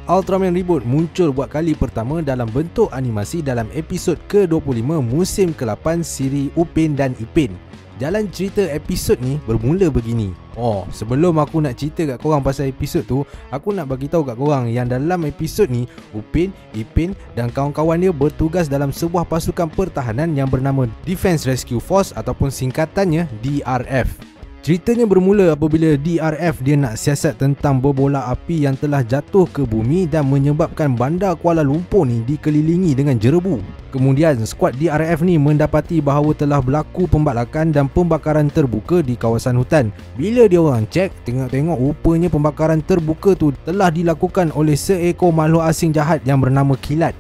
Ultraman Reboot muncul buat kali pertama dalam bentuk animasi dalam episod ke-25 musim ke-8 siri Upin dan Ipin. Jalan cerita episod ni bermula begini. Sebelum aku nak cerita kat korang pasal episod tu, aku nak bagi tahu kat korang yang dalam episod ni Upin, Ipin dan kawan-kawan dia bertugas dalam sebuah pasukan pertahanan yang bernama Defense Rescue Force ataupun singkatannya DRF. Ceritanya bermula apabila DRF dia nak siasat tentang berbola api yang telah jatuh ke bumi dan menyebabkan bandar Kuala Lumpur ni dikelilingi dengan jerebu. Kemudian skuad DRF ni mendapati bahawa telah berlaku pembalakan dan pembakaran terbuka di kawasan hutan. Bila dia orang cek, tengok-tengok rupanya pembakaran terbuka tu telah dilakukan oleh seekor makhluk asing jahat yang bernama Kilat.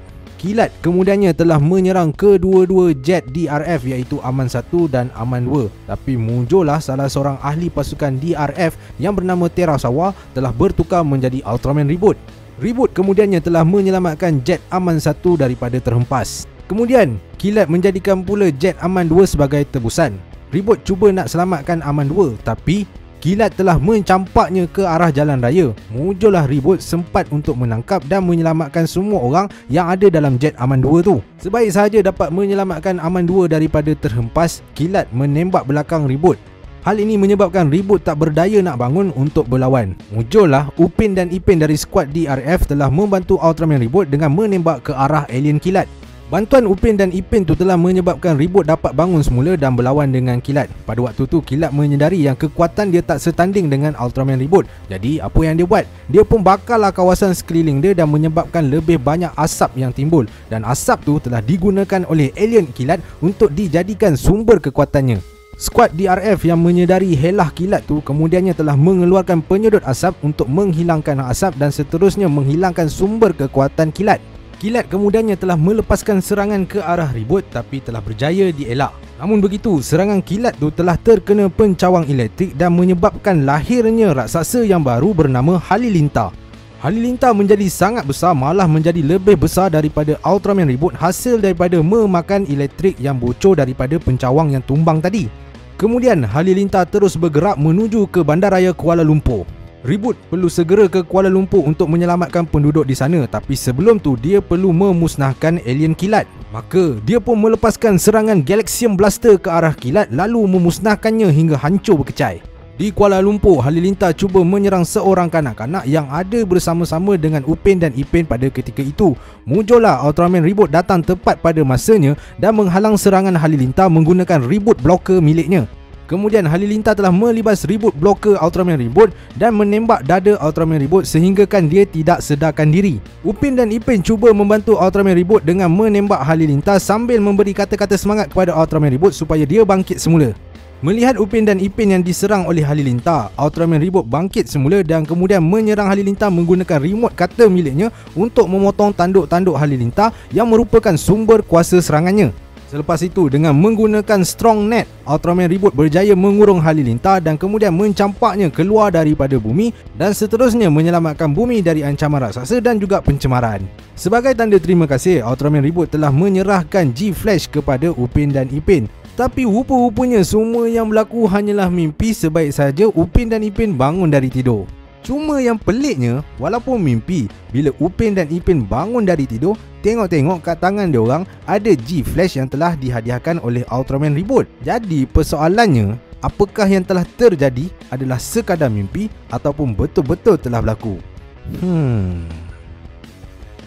Kilat kemudiannya telah menyerang kedua-dua jet DRF iaitu Aman 1 dan Aman 2. Tapi muncullah salah seorang ahli pasukan DRF yang bernama Terasawa telah bertukar menjadi Ultraman Reboot. Reboot kemudiannya telah menyelamatkan jet Aman 1 daripada terhempas. Kemudian Kilat menjadikan pula jet Aman 2 sebagai tebusan. Reboot cuba nak selamatkan Aman 2 tapi Kilat telah mencampaknya ke arah jalan raya. Muncullah Reboot sempat untuk menangkap dan menyelamatkan semua orang yang ada dalam jet Aman 2 tu. Sebaik sahaja dapat menyelamatkan Aman 2 daripada terhempas, Kilat menembak belakang Reboot. Hal ini menyebabkan Reboot tak berdaya nak bangun untuk berlawan. Muncullah Upin dan Ipin dari skuad DRF telah membantu Ultraman Reboot dengan menembak ke arah alien Kilat. Bantuan Upin dan Ipin tu telah menyebabkan Reboot dapat bangun semula dan berlawan dengan Kilat. Pada waktu tu Kilat menyedari yang kekuatan dia tak setanding dengan Ultraman Reboot. Jadi apa yang dia buat? Dia pun bakarlah kawasan sekeliling dia dan menyebabkan lebih banyak asap yang timbul. Dan asap tu telah digunakan oleh alien Kilat untuk dijadikan sumber kekuatannya. Skuad DRF yang menyedari helah Kilat tu kemudiannya telah mengeluarkan penyedot asap untuk menghilangkan asap dan seterusnya menghilangkan sumber kekuatan Kilat. Kilat kemudiannya telah melepaskan serangan ke arah Reboot tapi telah berjaya dielak. Namun begitu, serangan Kilat tu telah terkena pencawang elektrik dan menyebabkan lahirnya raksasa yang baru bernama Halilintar. Halilintar menjadi sangat besar, malah menjadi lebih besar daripada Ultraman Reboot hasil daripada memakan elektrik yang bocor daripada pencawang yang tumbang tadi. Kemudian Halilintar terus bergerak menuju ke bandaraya Kuala Lumpur. Reboot perlu segera ke Kuala Lumpur untuk menyelamatkan penduduk di sana, tapi sebelum tu dia perlu memusnahkan alien Kilat. Maka dia pun melepaskan serangan Galaxium Blaster ke arah Kilat lalu memusnahkannya hingga hancur berkecai. Di Kuala Lumpur, Halilintar cuba menyerang seorang kanak-kanak yang ada bersama-sama dengan Upin dan Ipin pada ketika itu. Muncullah Ultraman Reboot datang tepat pada masanya dan menghalang serangan Halilintar menggunakan Reboot Blocker miliknya. Kemudian Halilintar telah melibas Reboot Blocker Ultraman Reboot dan menembak dada Ultraman Reboot sehinggakan dia tidak sedarkan diri. Upin dan Ipin cuba membantu Ultraman Reboot dengan menembak Halilintar sambil memberi kata-kata semangat kepada Ultraman Reboot supaya dia bangkit semula. Melihat Upin dan Ipin yang diserang oleh Halilintar, Ultraman Reboot bangkit semula dan kemudian menyerang Halilintar menggunakan remote cutter miliknya untuk memotong tanduk-tanduk Halilintar yang merupakan sumber kuasa serangannya. Selepas itu, dengan menggunakan Strong Net, Ultraman Reboot berjaya mengurung Halilintar dan kemudian mencampaknya keluar daripada bumi dan seterusnya menyelamatkan bumi dari ancaman raksasa dan juga pencemaran. Sebagai tanda terima kasih, Ultraman Reboot telah menyerahkan G-Flash kepada Upin dan Ipin. Tapi rupa-rupanya semua yang berlaku hanyalah mimpi sebaik saja Upin dan Ipin bangun dari tidur. Cuma yang peliknya, walaupun mimpi, bila Upin dan Ipin bangun dari tidur, tengok-tengok kat tangan diorang ada G-Flash yang telah dihadiahkan oleh Ultraman Reboot. Jadi persoalannya, apakah yang telah terjadi adalah sekadar mimpi ataupun betul-betul telah berlaku?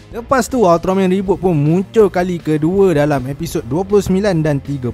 Lepas tu Ultraman Reboot pun muncul kali kedua dalam episod 29 dan 30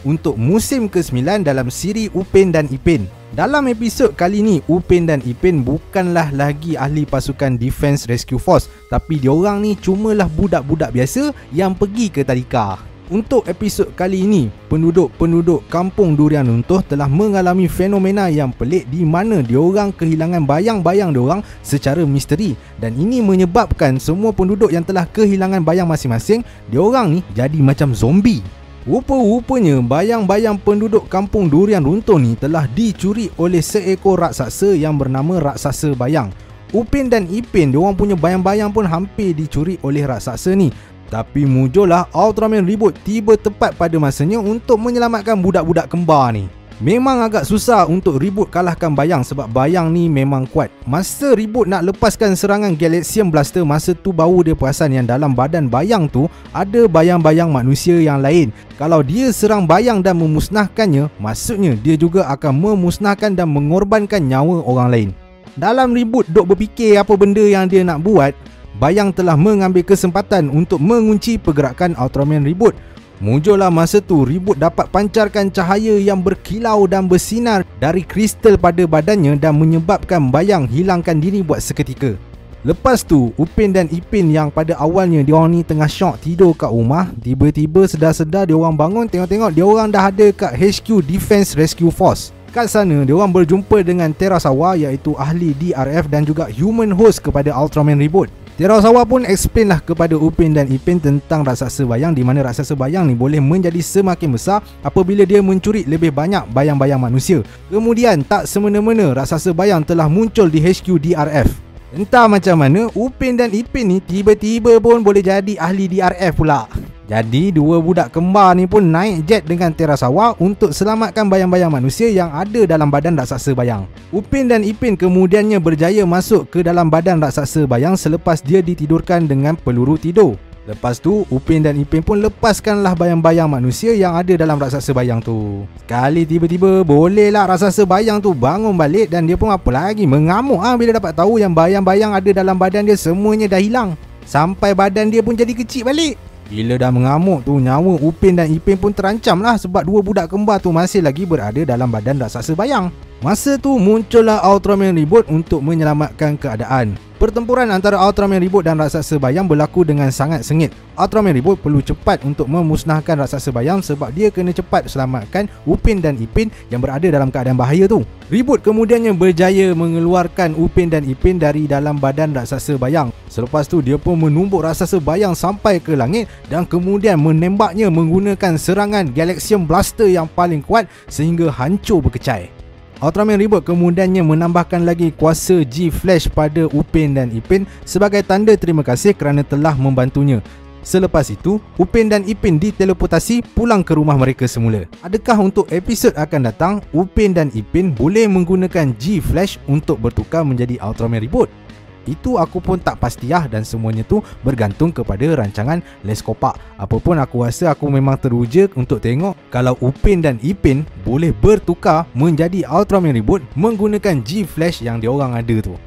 untuk musim ke-9 dalam siri Upin dan Ipin. Dalam episod kali ni, Upin dan Ipin bukanlah lagi ahli pasukan Defense Rescue Force, tapi diorang ni cumalah budak-budak biasa yang pergi ke tadika. Untuk episod kali ini, penduduk-penduduk kampung Durian Runtuh telah mengalami fenomena yang pelik di mana diorang kehilangan bayang-bayang diorang secara misteri, dan ini menyebabkan semua penduduk yang telah kehilangan bayang masing-masing, diorang ni jadi macam zombie. Rupa-rupanya bayang-bayang penduduk kampung Durian Runtuh ni telah dicuri oleh seekor raksasa yang bernama Raksasa Bayang. Upin dan Ipin, diorang punya bayang-bayang pun hampir dicuri oleh raksasa ni. Tapi muncullah Ultraman Reboot tiba tepat pada masanya untuk menyelamatkan budak-budak kembar ni. Memang agak susah untuk Reboot kalahkan Bayang sebab Bayang ni memang kuat. Masa Reboot nak lepaskan serangan Galaxian Blaster, masa tu baru dia perasan yang dalam badan Bayang tu ada bayang-bayang manusia yang lain. Kalau dia serang Bayang dan memusnahkannya, maksudnya dia juga akan memusnahkan dan mengorbankan nyawa orang lain. Dalam Reboot dok berfikir apa benda yang dia nak buat, Bayang telah mengambil kesempatan untuk mengunci pergerakan Ultraman Reboot. Muncullah masa tu Reboot dapat pancarkan cahaya yang berkilau dan bersinar dari kristal pada badannya dan menyebabkan Bayang hilangkan diri buat seketika. Lepas tu, Upin dan Ipin yang pada awalnya diorang ni tengah syok tidur kat rumah, tiba-tiba sedar-sedar diorang bangun, tengok-tengok diorang dah ada kat HQ Defense Rescue Force. Kat sana, diorang berjumpa dengan Terasawa iaitu ahli DRF dan juga human host kepada Ultraman Reboot. Terasawa pun explain lah kepada Upin dan Ipin tentang raksasa bayang, di mana raksasa bayang ni boleh menjadi semakin besar apabila dia mencuri lebih banyak bayang-bayang manusia. Kemudian tak semena-mena raksasa bayang telah muncul di HQ DRF. Entah macam mana Upin dan Ipin ni tiba-tiba pun boleh jadi ahli DRF pula. Jadi dua budak kembar ni pun naik jet dengan Terasawa untuk selamatkan bayang-bayang manusia yang ada dalam badan raksasa bayang. Upin dan Ipin kemudiannya berjaya masuk ke dalam badan raksasa bayang selepas dia ditidurkan dengan peluru tidur. Lepas tu Upin dan Ipin pun lepaskanlah bayang-bayang manusia yang ada dalam raksasa bayang tu. Sekali tiba-tiba bolehlah raksasa bayang tu bangun balik dan dia pun apa lagi mengamuk bila dapat tahu yang bayang-bayang ada dalam badan dia semuanya dah hilang. Sampai badan dia pun jadi kecil balik. Bila dah mengamuk tu, nyawa Upin dan Ipin pun terancam lah sebab dua budak kembar tu masih lagi berada dalam badan raksasa bayang. Masa tu muncullah Ultraman Reboot untuk menyelamatkan keadaan. Pertempuran antara Ultraman Reboot dan raksasa bayang berlaku dengan sangat sengit. Ultraman Reboot perlu cepat untuk memusnahkan raksasa bayang sebab dia kena cepat selamatkan Upin dan Ipin yang berada dalam keadaan bahaya tu. Reboot kemudiannya berjaya mengeluarkan Upin dan Ipin dari dalam badan raksasa bayang. Selepas tu dia pun menumbuk raksasa bayang sampai ke langit dan kemudian menembaknya menggunakan serangan Galaxian Blaster yang paling kuat sehingga hancur berkecai. Ultraman Reboot kemudiannya menambahkan lagi kuasa G-Flash pada Upin dan Ipin sebagai tanda terima kasih kerana telah membantunya. Selepas itu, Upin dan Ipin diteleportasi pulang ke rumah mereka semula. Adakah untuk episod akan datang, Upin dan Ipin boleh menggunakan G-Flash untuk bertukar menjadi Ultraman Reboot? Itu aku pun tak pastilah dan semuanya tu bergantung kepada rancangan Les Kopak. Apapun aku rasa aku memang teruja untuk tengok kalau Upin dan Ipin boleh bertukar menjadi Ultraman Reboot menggunakan G-Flash yang diorang ada tu.